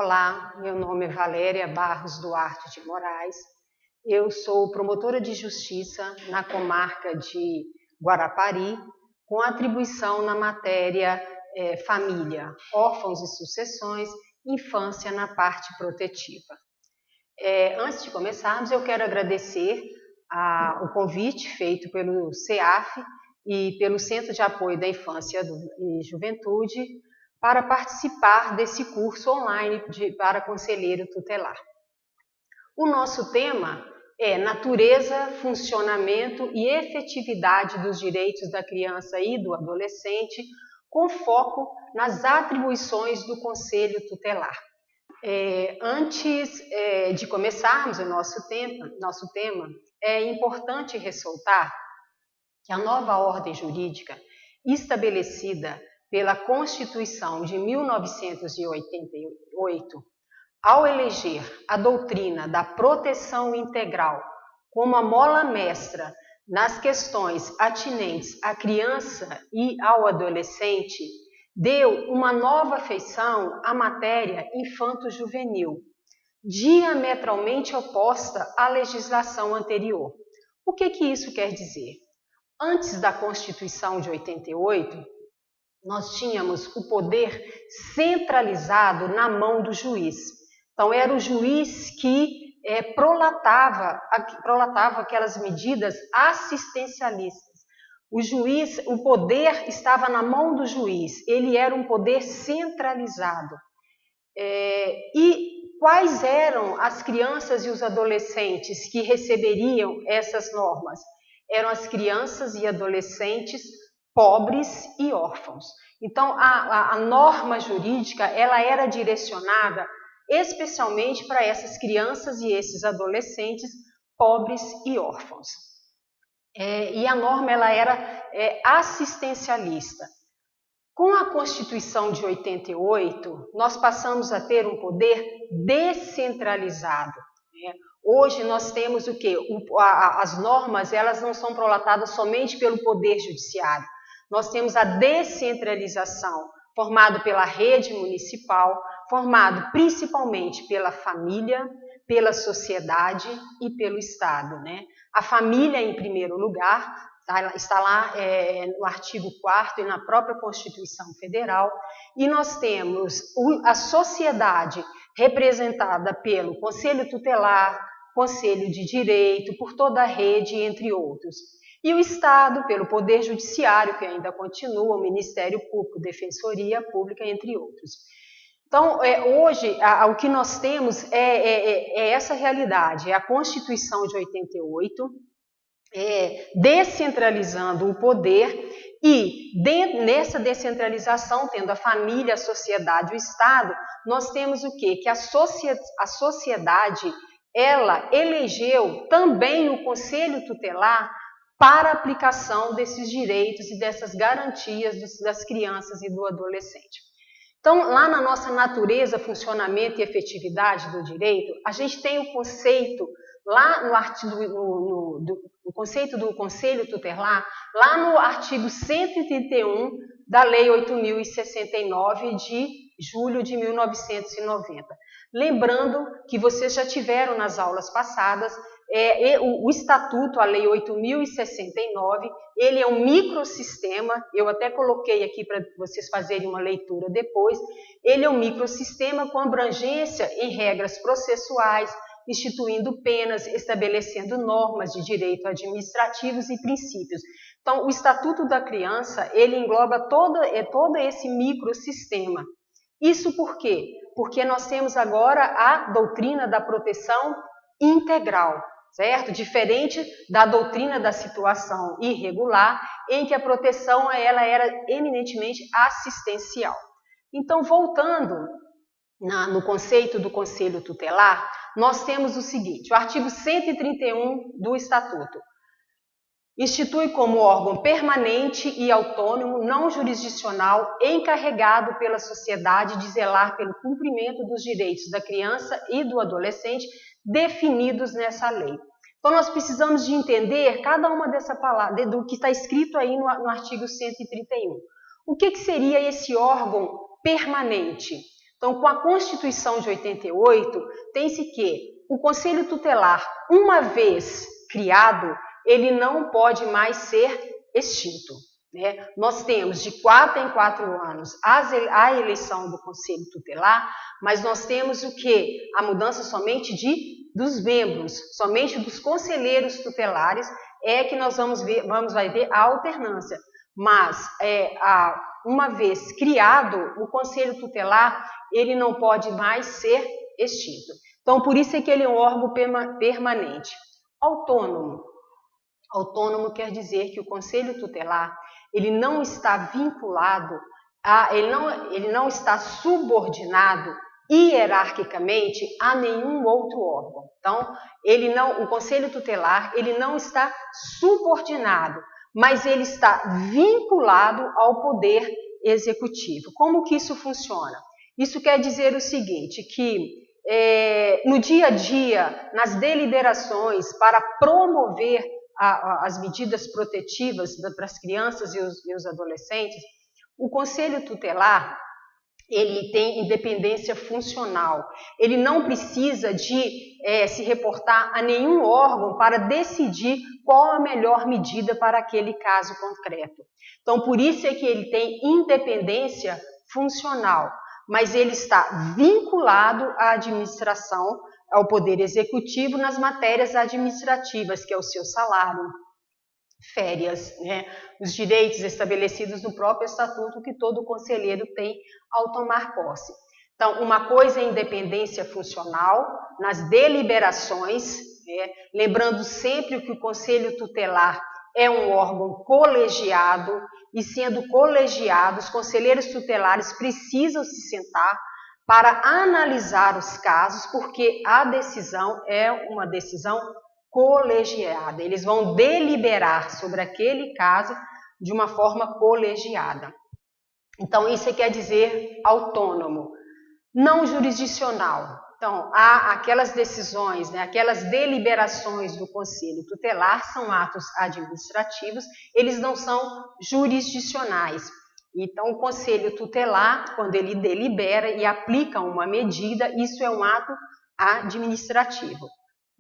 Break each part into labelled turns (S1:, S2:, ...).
S1: Olá, meu nome é Valéria Barros Duarte de Moraes. Eu sou promotora de justiça na comarca de Guarapari, com atribuição na matéria família, órfãos e sucessões, infância na parte protetiva. Antes de começarmos, eu quero agradecer o convite feito pelo CEAF e pelo Centro de Apoio da Infância e Juventude para participar desse curso online para conselheiro tutelar. O nosso tema é natureza, funcionamento e efetividade dos direitos da criança e do adolescente, com foco nas atribuições do Conselho Tutelar. Antes de começarmos o nosso tema, é importante ressaltar que a nova ordem jurídica estabelecida pela Constituição de 1988, ao eleger a doutrina da proteção integral como a mola mestra nas questões atinentes à criança e ao adolescente, deu uma nova feição à matéria infanto-juvenil, diametralmente oposta à legislação anterior. O que isso quer dizer? Antes da Constituição de 88, nós tínhamos o poder centralizado na mão do juiz. Então, era o juiz que prolatava aquelas medidas assistencialistas. O poder estava na mão do juiz, ele era um poder centralizado. E quais eram as crianças e os adolescentes que receberiam essas normas? Eram as crianças e adolescentes pobres e órfãos. Então, a norma jurídica ela era direcionada especialmente para essas crianças e esses adolescentes pobres e órfãos. E a norma ela era assistencialista. Com a Constituição de 88, nós passamos a ter um poder descentralizado. Hoje nós temos o quê? As normas elas não são prolatadas somente pelo Poder Judiciário. Nós temos a descentralização, formado pela rede municipal, formado principalmente pela família, pela sociedade e pelo Estado. A família, em primeiro lugar, está lá no artigo 4º e na própria Constituição Federal, e nós temos a sociedade representada pelo Conselho Tutelar, Conselho de Direito, por toda a rede, entre outros. E o Estado, pelo Poder Judiciário, que ainda continua, o Ministério Público, Defensoria Pública, entre outros. Então, hoje, o que nós temos é essa realidade, é a Constituição de 88, descentralizando o poder e, nessa descentralização, tendo a família, a sociedade, o Estado, nós temos o quê? Que a sociedade, ela elegeu também o Conselho Tutelar para a aplicação desses direitos e dessas garantias das crianças e do adolescente. Então, lá na nossa natureza, funcionamento e efetividade do direito, a gente tem o conceito, lá no artigo, no conceito do Conselho Tutelar, lá no artigo 131 da Lei 8.069 de julho de 1990. Lembrando que vocês já tiveram nas aulas passadas o Estatuto, a Lei 8.069, ele é um microsistema, eu até coloquei aqui para vocês fazerem uma leitura depois, ele é um microsistema com abrangência em regras processuais, instituindo penas, estabelecendo normas de direito administrativos e princípios. Então, o Estatuto da Criança, ele engloba todo esse microsistema. Isso por quê? Porque nós temos agora a doutrina da proteção integral, certo? Diferente da doutrina da situação irregular, em que a proteção ela era eminentemente assistencial. Então, voltando no conceito do Conselho Tutelar, nós temos o seguinte, o artigo 131 do Estatuto. Institui como órgão permanente e autônomo, não jurisdicional, encarregado pela sociedade de zelar pelo cumprimento dos direitos da criança e do adolescente definidos nessa lei. Então, nós precisamos de entender cada uma dessa palavra, do que está escrito aí no artigo 131. O que seria esse órgão permanente? Então, com a Constituição de 88, tem-se que o Conselho Tutelar, uma vez criado, ele não pode mais ser extinto. Né? Nós temos de 4 em 4 anos a eleição do Conselho Tutelar, mas nós temos o quê? A mudança somente dos membros, somente dos conselheiros tutelares é que nós vamos ver a alternância. Mas, uma vez criado, o Conselho Tutelar, ele não pode mais ser extinto. Então, por isso é que ele é um órgão permanente. Autônomo. Autônomo quer dizer que o Conselho Tutelar, ele não está vinculado, ele não está subordinado hierarquicamente a nenhum outro órgão. Então, o Conselho Tutelar, ele não está subordinado, mas ele está vinculado ao Poder Executivo. Como que isso funciona? Isso quer dizer o seguinte, que no dia a dia, nas deliberações para promover as medidas protetivas para as crianças e os adolescentes, o Conselho Tutelar, ele tem independência funcional. Ele não precisa de se reportar a nenhum órgão para decidir qual a melhor medida para aquele caso concreto. Então, por isso é que ele tem independência funcional, mas ele está vinculado à administração, ao Poder Executivo nas matérias administrativas, que é o seu salário, férias, né? Os direitos estabelecidos no próprio estatuto que todo conselheiro tem ao tomar posse. Então, uma coisa é independência funcional nas deliberações, né? Lembrando sempre que o Conselho Tutelar é um órgão colegiado e, sendo colegiado, os conselheiros tutelares precisam se sentar para analisar os casos, porque a decisão é uma decisão colegiada. Eles vão deliberar sobre aquele caso de uma forma colegiada. Então, isso quer dizer autônomo, não jurisdicional. Então, há aquelas decisões, né, aquelas deliberações do Conselho Tutelar são atos administrativos, eles não são jurisdicionais. Então, o Conselho Tutelar, quando ele delibera e aplica uma medida, isso é um ato administrativo.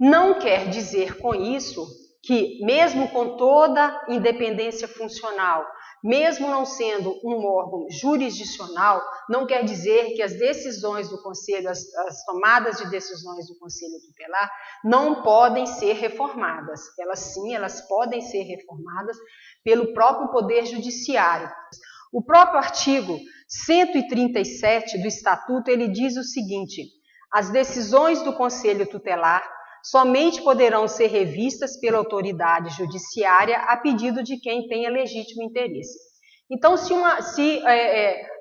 S1: Não quer dizer com isso que, mesmo com toda independência funcional, mesmo não sendo um órgão jurisdicional, não quer dizer que as decisões do Conselho, as tomadas de decisões do Conselho Tutelar não podem ser reformadas. Elas podem ser reformadas pelo próprio Poder Judiciário. O próprio artigo 137 do Estatuto, ele diz o seguinte: as decisões do Conselho Tutelar somente poderão ser revistas pela autoridade judiciária a pedido de quem tenha legítimo interesse. Então, se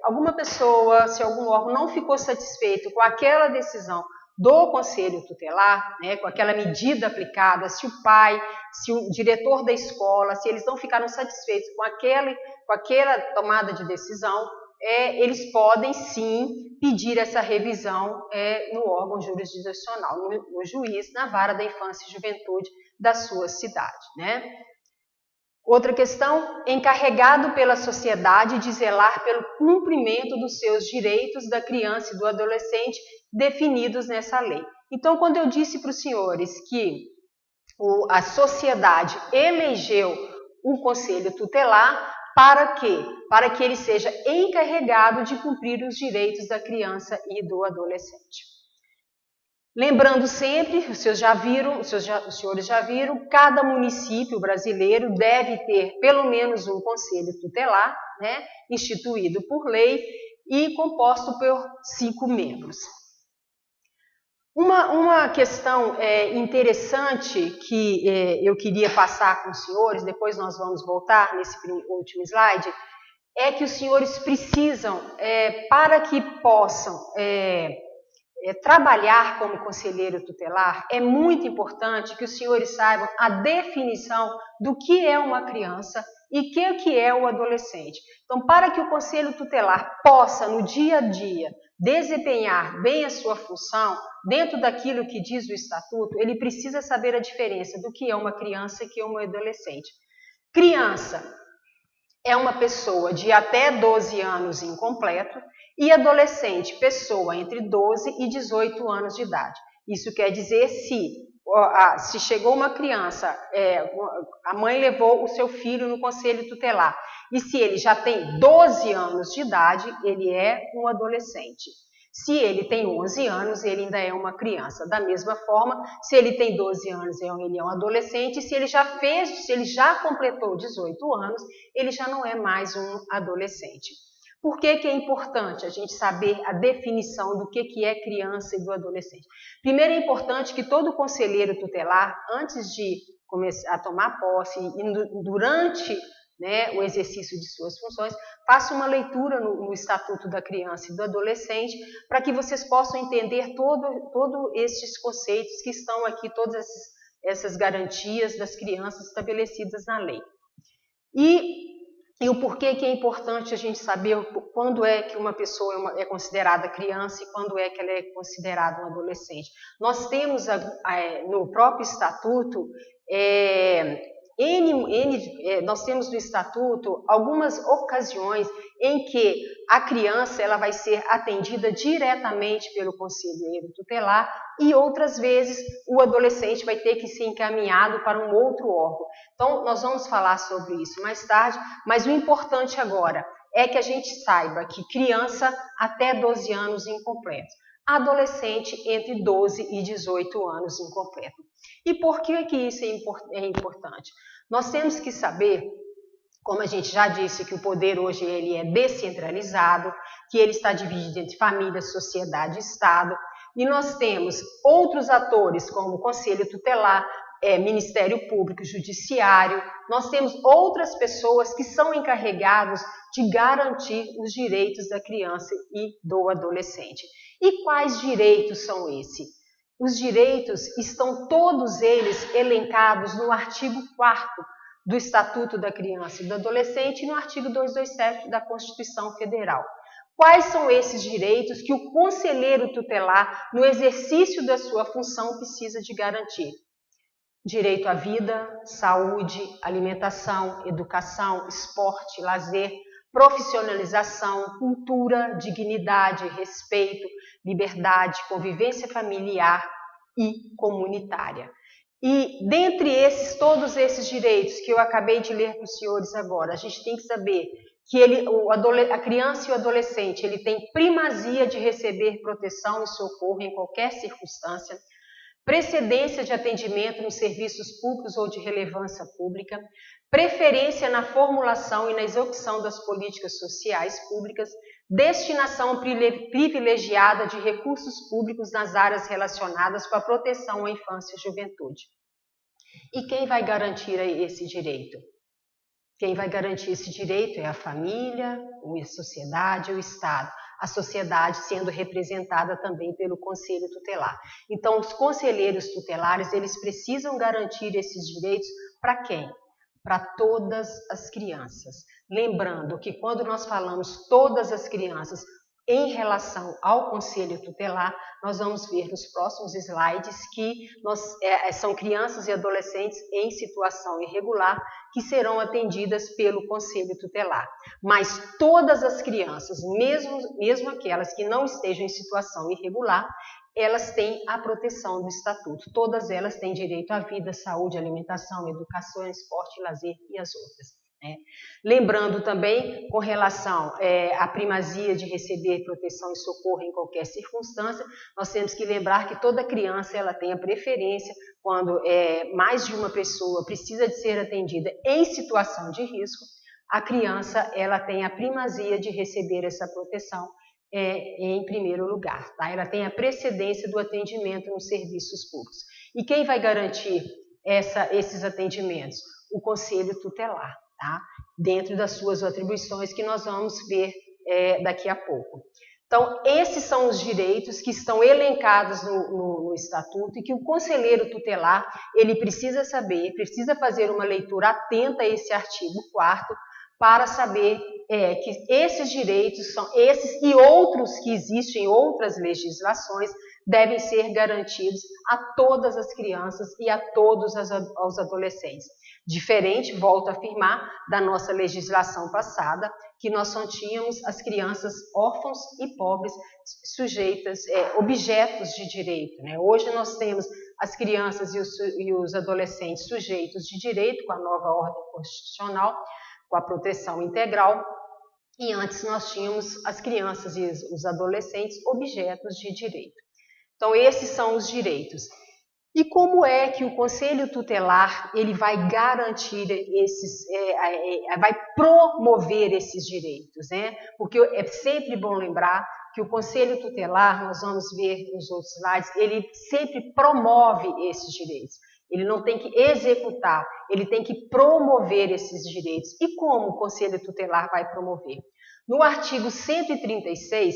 S1: alguma pessoa, se algum órgão não ficou satisfeito com aquela decisão do Conselho Tutelar, né, com aquela medida aplicada, se o pai, se o diretor da escola, se eles não ficaram satisfeitos com aquela tomada de decisão, eles podem sim pedir essa revisão no órgão jurisdicional, no juiz, na vara da infância e juventude da sua cidade, né? Outra questão, encarregado pela sociedade de zelar pelo cumprimento dos seus direitos da criança e do adolescente definidos nessa lei. Então, quando eu disse para os senhores que a sociedade elegeu um conselho tutelar, para quê? Para que ele seja encarregado de cumprir os direitos da criança e do adolescente. Lembrando sempre, os senhores já viram, cada município brasileiro deve ter pelo menos um conselho tutelar, né, instituído por lei e composto por 5 membros. Uma questão interessante que eu queria passar com os senhores, depois nós vamos voltar nesse último slide, é que os senhores precisam, para que possam trabalhar como conselheiro tutelar, é muito importante que os senhores saibam a definição do que é uma criança e o que é o adolescente. Então, para que o conselho tutelar possa, no dia a dia, desempenhar bem a sua função, dentro daquilo que diz o Estatuto, ele precisa saber a diferença do que é uma criança e o que é um adolescente. Criança é uma pessoa de até 12 anos incompleto, e adolescente, pessoa entre 12 e 18 anos de idade. Isso quer dizer se chegou uma criança, a mãe levou o seu filho no conselho tutelar, e se ele já tem 12 anos de idade, ele é um adolescente. Se ele tem 11 anos, ele ainda é uma criança. Da mesma forma, se ele tem 12 anos, ele é um adolescente. Se ele já completou 18 anos, ele já não é mais um adolescente. Por que é importante a gente saber a definição do que é criança e do adolescente? Primeiro, é importante que todo conselheiro tutelar, antes de começar a tomar posse e durante o exercício de suas funções, faça uma leitura no Estatuto da Criança e do Adolescente, para que vocês possam entender todos esses conceitos que estão aqui, todas essas garantias das crianças estabelecidas na lei. E o porquê que é importante a gente saber quando é que uma pessoa é considerada criança e quando é que ela é considerada um adolescente. Nós temos no próprio Estatuto nós temos no Estatuto algumas ocasiões em que a criança ela vai ser atendida diretamente pelo conselheiro tutelar e outras vezes o adolescente vai ter que ser encaminhado para um outro órgão. Então, nós vamos falar sobre isso mais tarde, mas o importante agora é que a gente saiba que criança até 12 anos incompleto, adolescente entre 12 e 18 anos incompleto. E por que isso é importante? Nós temos que saber, como a gente já disse, que o poder hoje ele é descentralizado, que ele está dividido entre família, sociedade e Estado, e nós temos outros atores como o Conselho Tutelar, Ministério Público, Judiciário, nós temos outras pessoas que são encarregadas de garantir os direitos da criança e do adolescente. E quais direitos são esses? Os direitos estão todos eles elencados no artigo 4º do Estatuto da Criança e do Adolescente e no artigo 227 da Constituição Federal. Quais são esses direitos que o conselheiro tutelar, no exercício da sua função, precisa de garantir? Direito à vida, saúde, alimentação, educação, esporte, lazer, profissionalização, cultura, dignidade, respeito, liberdade, convivência familiar e comunitária. E dentre todos esses direitos que eu acabei de ler para os senhores agora, a gente tem que saber que a criança e o adolescente ele tem primazia de receber proteção e socorro em qualquer circunstância, precedência de atendimento nos serviços públicos ou de relevância pública, preferência na formulação e na execução das políticas sociais públicas, destinação privilegiada de recursos públicos nas áreas relacionadas com a proteção à infância e juventude. E quem vai garantir esse direito? Quem vai garantir esse direito é a família, a sociedade, o Estado. A sociedade sendo representada também pelo Conselho Tutelar. Então, os conselheiros tutelares, eles precisam garantir esses direitos para quem? Para todas as crianças. Lembrando que quando nós falamos todas as crianças em relação ao Conselho Tutelar, nós vamos ver nos próximos slides que são crianças e adolescentes em situação irregular que serão atendidas pelo Conselho Tutelar. Mas todas as crianças, mesmo aquelas que não estejam em situação irregular, elas têm a proteção do Estatuto. Todas elas têm direito à vida, saúde, alimentação, educação, esporte, lazer e as outras. Lembrando também, com relação à primazia de receber proteção e socorro em qualquer circunstância, nós temos que lembrar que toda criança ela tem a preferência quando mais de uma pessoa precisa de ser atendida em situação de risco, a criança ela tem a primazia de receber essa proteção em primeiro lugar. Tá? Ela tem a precedência do atendimento nos serviços públicos. E quem vai garantir esses atendimentos? O Conselho Tutelar. Tá? Dentro das suas atribuições que nós vamos ver daqui a pouco. Então, esses são os direitos que estão elencados no Estatuto e que o conselheiro tutelar, ele precisa saber, precisa fazer uma leitura atenta a esse artigo 4º para saber que esses direitos são esses e outros que existem em outras legislações devem ser garantidos a todas as crianças e a todos os adolescentes. Diferente, volto a afirmar, da nossa legislação passada, que nós só tínhamos as crianças órfãos e pobres sujeitas, objetos de direito, né? Hoje nós temos as crianças e os adolescentes sujeitos de direito com a nova ordem constitucional, com a proteção integral, e antes nós tínhamos as crianças e os adolescentes objetos de direito. Então esses são os direitos. E como é que o Conselho Tutelar ele vai garantir vai promover esses direitos, né? Porque é sempre bom lembrar que o Conselho Tutelar, nós vamos ver nos outros slides, ele sempre promove esses direitos. Ele não tem que executar, ele tem que promover esses direitos. E como o Conselho Tutelar vai promover? No artigo 136,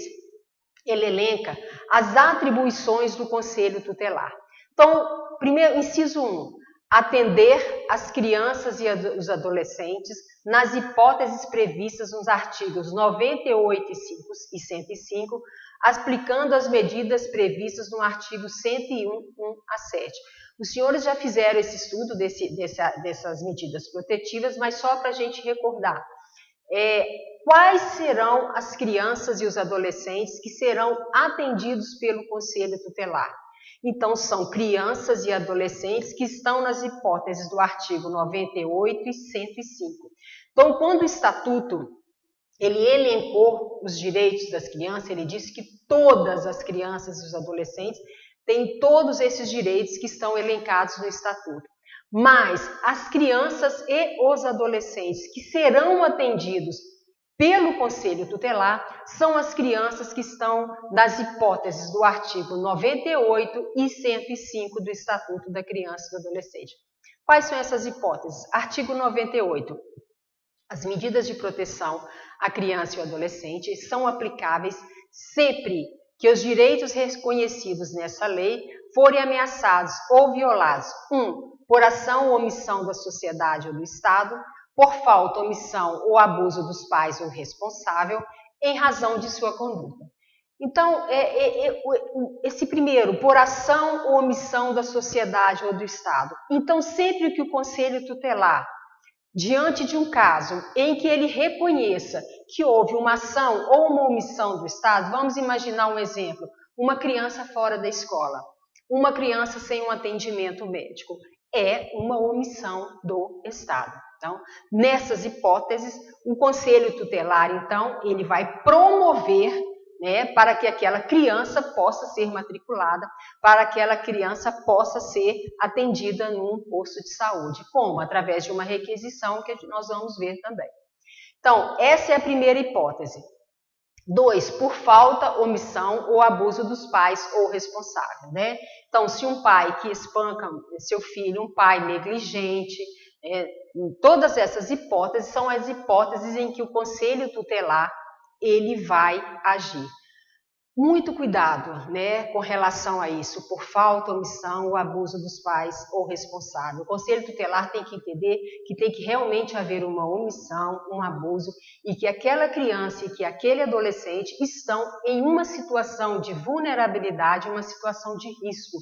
S1: ele elenca as atribuições do Conselho Tutelar. Então, primeiro, inciso 1, atender as crianças e os adolescentes nas hipóteses previstas nos artigos 98 e 105, aplicando as medidas previstas no artigo 101, 1 a 7. Os senhores já fizeram esse estudo dessas medidas protetivas, mas só para a gente recordar. Quais serão as crianças e os adolescentes que serão atendidos pelo Conselho Tutelar? Então, são crianças e adolescentes que estão nas hipóteses do artigo 98 e 105. Então, quando o Estatuto ele elencou os direitos das crianças, ele disse que todas as crianças e os adolescentes têm todos esses direitos que estão elencados no Estatuto. Mas as crianças e os adolescentes que serão atendidos pelo Conselho Tutelar são as crianças que estão nas hipóteses do artigo 98 e 105 do Estatuto da Criança e do Adolescente. Quais são essas hipóteses? Artigo 98. As medidas de proteção à criança e ao adolescente são aplicáveis sempre que os direitos reconhecidos nessa lei forem ameaçados ou violados, 1. Por ação ou omissão da sociedade ou do Estado, por falta, omissão ou abuso dos pais ou responsável, em razão de sua conduta. Então, esse primeiro, por ação ou omissão da sociedade ou do Estado. Então, sempre que o Conselho Tutelar, diante de um caso em que ele reconheça que houve uma ação ou uma omissão do Estado, vamos imaginar um exemplo, uma criança fora da escola, uma criança sem um atendimento médico, é uma omissão do Estado. Então, nessas hipóteses, o Conselho Tutelar, então, ele vai promover, né, para que aquela criança possa ser matriculada, para que aquela criança possa ser atendida num posto de saúde. Como? Através de uma requisição que nós vamos ver também. Então, essa é a primeira hipótese. 2, por falta, omissão ou abuso dos pais ou responsável, né? Então, se um pai que espanca seu filho, um pai negligente, todas essas hipóteses são as hipóteses em que o Conselho Tutelar ele vai agir. Muito cuidado, né, com relação a isso, por falta, omissão ou abuso dos pais ou responsável. O Conselho Tutelar tem que entender que tem que realmente haver uma omissão, um abuso, e que aquela criança e que aquele adolescente estão em uma situação de vulnerabilidade, uma situação de risco.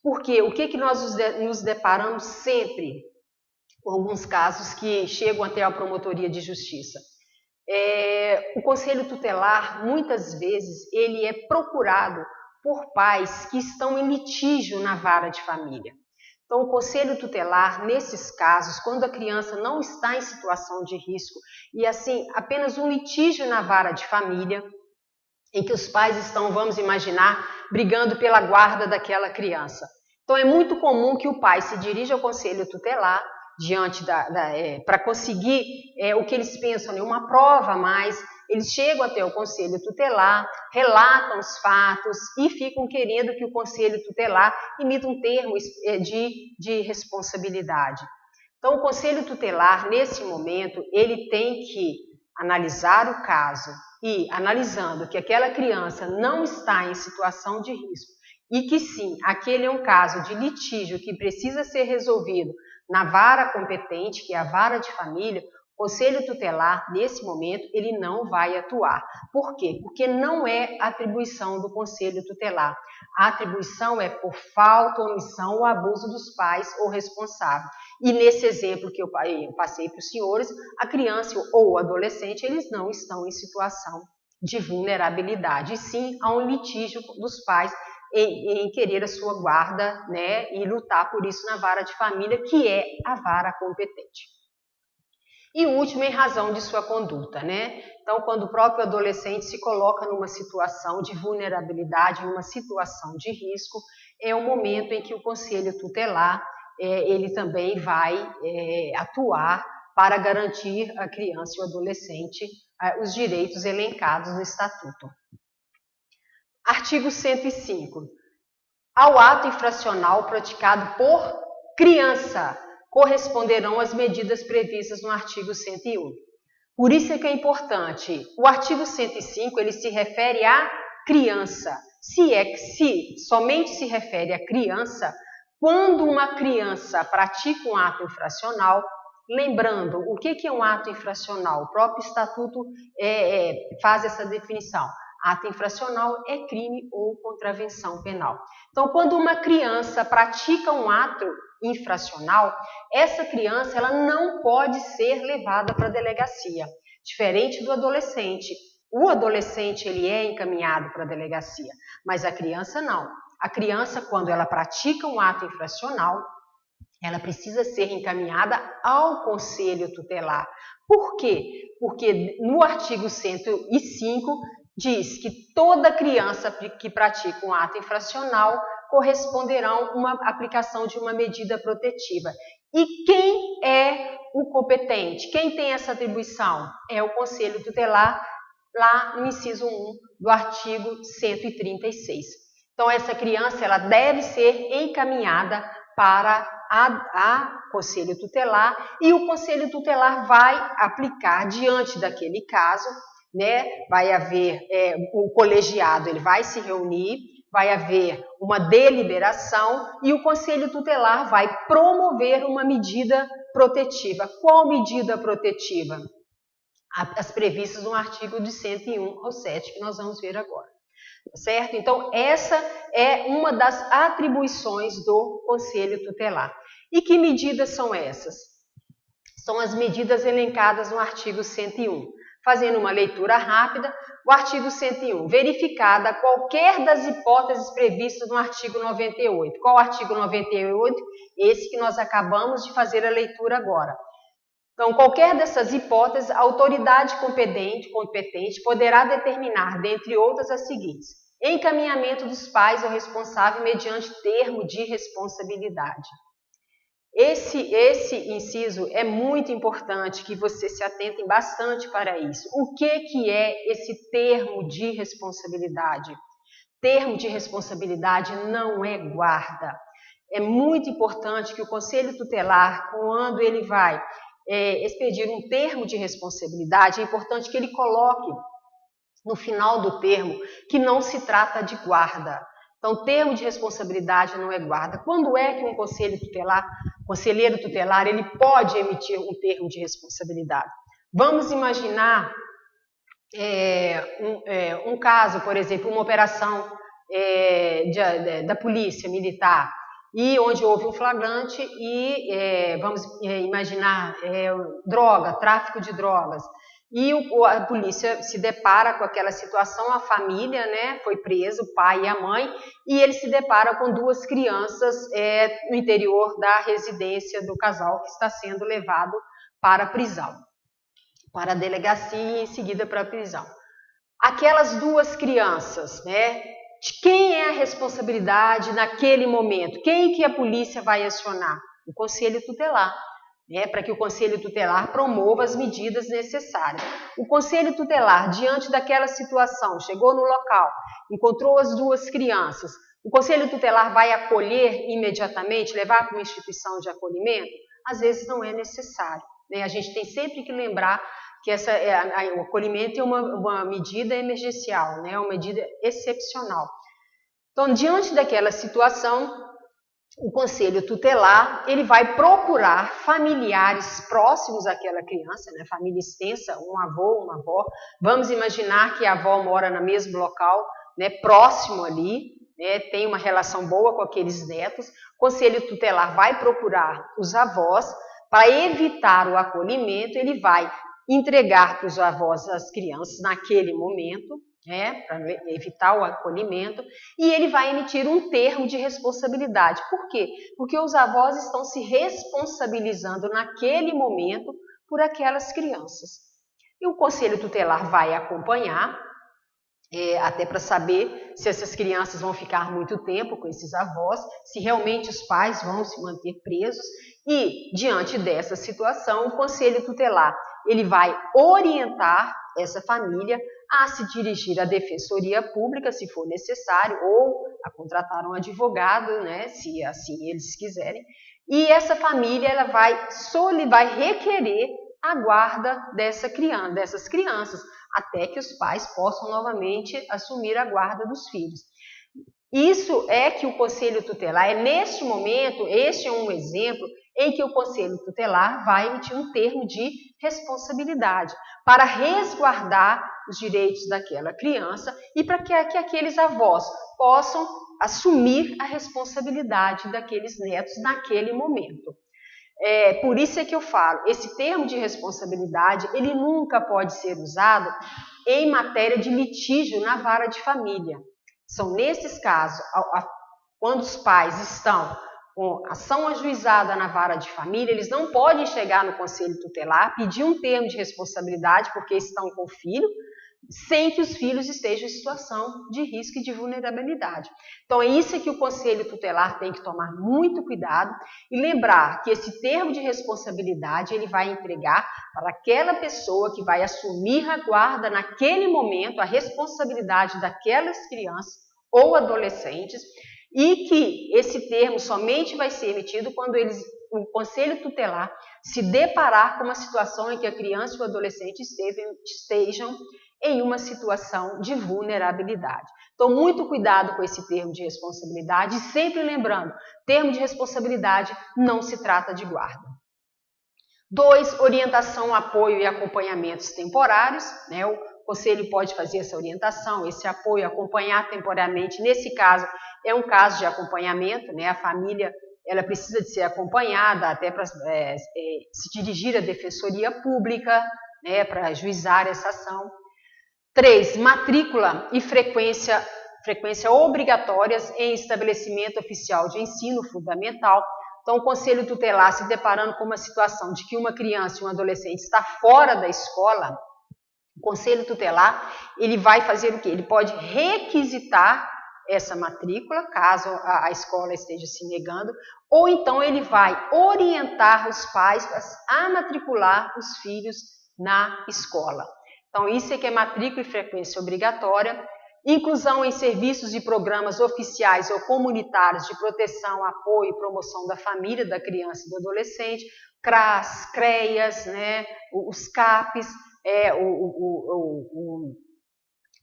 S1: Porque o que nós nos deparamos sempre com alguns casos que chegam até a promotoria de justiça? O Conselho Tutelar, muitas vezes, ele é procurado por pais que estão em litígio na vara de família. Então, o Conselho Tutelar, nesses casos, quando a criança não está em situação de risco e, assim, apenas um litígio na vara de família, em que os pais estão, vamos imaginar, brigando pela guarda daquela criança. Então, é muito comum que o pai se dirija ao Conselho Tutelar diante para conseguir o que eles pensam, né, uma prova a mais. Eles chegam até o Conselho Tutelar, relatam os fatos e ficam querendo que o Conselho Tutelar emita um termo de responsabilidade. Então, o Conselho Tutelar, nesse momento, ele tem que analisar o caso e, analisando que aquela criança não está em situação de risco e que sim, aquele é um caso de litígio que precisa ser resolvido na vara competente, que é a vara de família, o Conselho tutelar, nesse momento, ele não vai atuar. Por quê? Porque não é atribuição do Conselho tutelar. A atribuição é por falta, omissão ou abuso dos pais ou responsável. E nesse exemplo que eu passei para os senhores, a criança ou o adolescente, eles não estão em situação de vulnerabilidade, e sim há um litígio dos pais em querer a sua guarda, né, e lutar por isso na vara de família, que é a vara competente. E o último, em razão de sua conduta, né? Então, quando o próprio adolescente se coloca numa situação de vulnerabilidade, numa situação de risco, é o momento em que o Conselho Tutelar, ele também vai atuar para garantir à criança e ao adolescente os direitos elencados no Estatuto. Artigo 105. Ao ato infracional praticado por criança, corresponderão as medidas previstas no artigo 101. Por isso é que é importante, o artigo 105, ele se refere à criança. Se somente se refere à criança, quando uma criança pratica um ato infracional, lembrando, o que é um ato infracional? O próprio Estatuto faz essa definição. Ato infracional é crime ou contravenção penal. Então, quando uma criança pratica um ato infracional, essa criança ela não pode ser levada para a delegacia, diferente do adolescente. O adolescente ele é encaminhado para a delegacia, mas a criança não. A criança, quando ela pratica um ato infracional, ela precisa ser encaminhada ao Conselho Tutelar. Por quê? Porque no artigo 105 diz que toda criança que pratica um ato infracional corresponderá uma aplicação de uma medida protetiva. E quem é o competente? Quem tem essa atribuição? É o Conselho Tutelar, lá no inciso 1 do artigo 136. Então, essa criança ela deve ser encaminhada para a Conselho Tutelar, e o Conselho Tutelar vai aplicar diante daquele caso, né? Vai haver o colegiado, ele vai se reunir, vai haver uma deliberação e o Conselho Tutelar vai promover uma medida protetiva. Qual medida protetiva? As previstas no artigo de 101 ao 7, que nós vamos ver agora. Certo? Então, essa é uma das atribuições do Conselho Tutelar. E que medidas são essas? São as medidas elencadas no artigo 101. Fazendo uma leitura rápida, o artigo 101, verificada qualquer das hipóteses previstas no artigo 98. Qual o artigo 98? Esse que nós acabamos de fazer a leitura agora. Então, qualquer dessas hipóteses, a autoridade competente poderá determinar, dentre outras, as seguintes: encaminhamento dos pais ao responsável mediante termo de responsabilidade. Esse inciso é muito importante que vocês se atentem bastante para isso. O que é esse termo de responsabilidade? Termo de responsabilidade não é guarda. É muito importante que o Conselho Tutelar, quando ele vai expedir um termo de responsabilidade, é importante que ele coloque no final do termo que não se trata de guarda. Então, termo de responsabilidade não é guarda. Quando é que um conselheiro tutelar, ele pode emitir um termo de responsabilidade? Vamos imaginar um caso, por exemplo, uma operação da polícia militar, e onde houve um flagrante e vamos imaginar tráfico de drogas. E a polícia se depara com aquela situação, a família, né, foi presa, o pai e a mãe, e ele se depara com duas crianças no interior da residência do casal que está sendo levado para a prisão, para a delegacia e em seguida para a prisão. Aquelas duas crianças, né, de quem é a responsabilidade naquele momento? Quem que a polícia vai acionar? O Conselho Tutelar. Para que o Conselho Tutelar promova as medidas necessárias. O Conselho Tutelar, diante daquela situação, chegou no local, encontrou as duas crianças, o Conselho Tutelar vai acolher imediatamente, levar para uma instituição de acolhimento? Às vezes não é necessário. A gente tem sempre que lembrar que o acolhimento é uma medida emergencial, uma medida excepcional. Então, diante daquela situação, o conselho tutelar, ele vai procurar familiares próximos àquela criança, né, família extensa, um avô, uma avó. Vamos imaginar que a avó mora no mesmo local, né, próximo ali, né, tem uma relação boa com aqueles netos. O conselho tutelar vai procurar os avós para evitar o acolhimento, ele vai entregar para os avós as crianças naquele momento, para evitar o acolhimento, e ele vai emitir um termo de responsabilidade. Por quê? Porque os avós estão se responsabilizando naquele momento por aquelas crianças. E o conselho tutelar vai acompanhar, até para saber se essas crianças vão ficar muito tempo com esses avós, se realmente os pais vão se manter presos, e diante dessa situação, o conselho tutelar ele vai orientar essa família a se dirigir à defensoria pública, se for necessário, ou a contratar um advogado, né, se assim eles quiserem. E essa família ela vai requerer a guarda dessas crianças, até que os pais possam novamente assumir a guarda dos filhos. Isso é que o conselho tutelar, neste momento, este é um exemplo em que o conselho tutelar vai emitir um termo de responsabilidade para resguardar os direitos daquela criança e para que aqueles avós possam assumir a responsabilidade daqueles netos naquele momento. Por isso é que eu falo, esse termo de responsabilidade, ele nunca pode ser usado em matéria de litígio na vara de família. São nesses casos, quando os pais estão com ação ajuizada na vara de família, eles não podem chegar no conselho tutelar, pedir um termo de responsabilidade porque estão com o filho, sem que os filhos estejam em situação de risco e de vulnerabilidade. Então é isso que o conselho tutelar tem que tomar muito cuidado e lembrar que esse termo de responsabilidade ele vai entregar para aquela pessoa que vai assumir a guarda naquele momento, a responsabilidade daquelas crianças ou adolescentes, e que esse termo somente vai ser emitido quando o conselho tutelar se deparar com uma situação em que a criança e o adolescente estejam em uma situação de vulnerabilidade. Então, muito cuidado com esse termo de responsabilidade e sempre lembrando, termo de responsabilidade não se trata de guarda. 2, orientação, apoio e acompanhamentos temporários, né? O conselho pode fazer essa orientação, esse apoio, acompanhar temporariamente. Nesse caso, é um caso de acompanhamento, né? A família ela precisa de ser acompanhada até para se dirigir à defensoria pública, né? Para ajuizar essa ação. 3, matrícula e frequência obrigatórias em estabelecimento oficial de ensino fundamental. Então, o conselho tutelar, se deparando com uma situação de que uma criança e um adolescente está fora da escola, o conselho tutelar, ele vai fazer o quê? Ele pode requisitar essa matrícula, caso a escola esteja se negando, ou então ele vai orientar os pais a matricular os filhos na escola. Então, isso é que é matrícula e frequência obrigatória. Inclusão em serviços e programas oficiais ou comunitários de proteção, apoio e promoção da família, da criança e do adolescente, CRAS, CREAS, né, os CAPs, o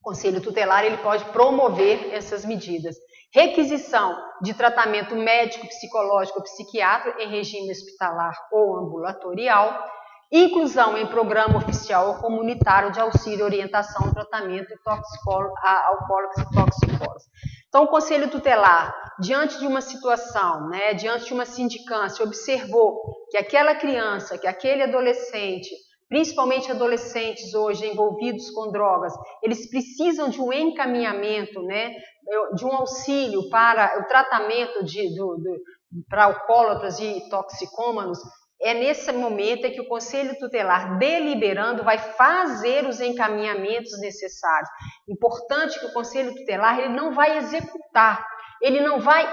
S1: Conselho Tutelar ele pode promover essas medidas. Requisição de tratamento médico, psicológico, psiquiátrico em regime hospitalar ou ambulatorial. Inclusão em programa oficial ou comunitário de auxílio, orientação, tratamento de alcoólicos e toxicólogos. Então, o Conselho Tutelar, diante de uma situação, né, diante de uma sindicância, observou que aquela criança, que aquele adolescente, principalmente adolescentes hoje envolvidos com drogas, eles precisam de um encaminhamento, né, de um auxílio para o tratamento para alcoólatras e toxicômanos. É nesse momento que o Conselho Tutelar, deliberando, vai fazer os encaminhamentos necessários. Importante que o Conselho Tutelar ele não vai executar, ele não vai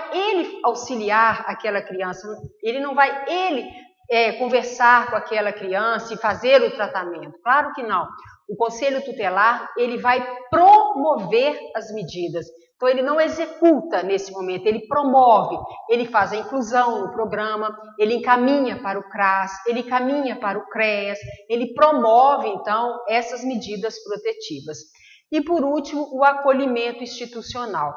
S1: auxiliar aquela criança, ele não vai conversar com aquela criança e fazer o tratamento. Claro que não. O Conselho Tutelar ele vai promover as medidas. Então, ele não executa nesse momento, ele promove, ele faz a inclusão no programa, ele encaminha para o CRAS, ele encaminha para o CREAS, ele promove, então, essas medidas protetivas. E, por último, o acolhimento institucional.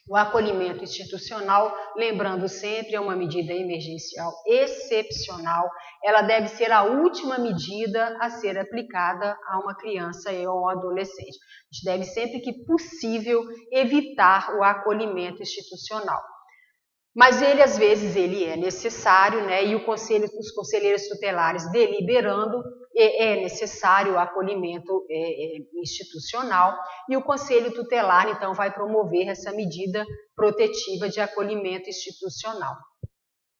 S1: O acolhimento institucional, lembrando sempre, é uma medida emergencial excepcional. Ela deve ser a última medida a ser aplicada a uma criança ou um adolescente. A gente deve sempre que possível evitar o acolhimento institucional. Mas ele, às vezes, ele é necessário, né? E os conselheiros tutelares deliberando, é necessário o acolhimento institucional, e o conselho tutelar, então, vai promover essa medida protetiva de acolhimento institucional.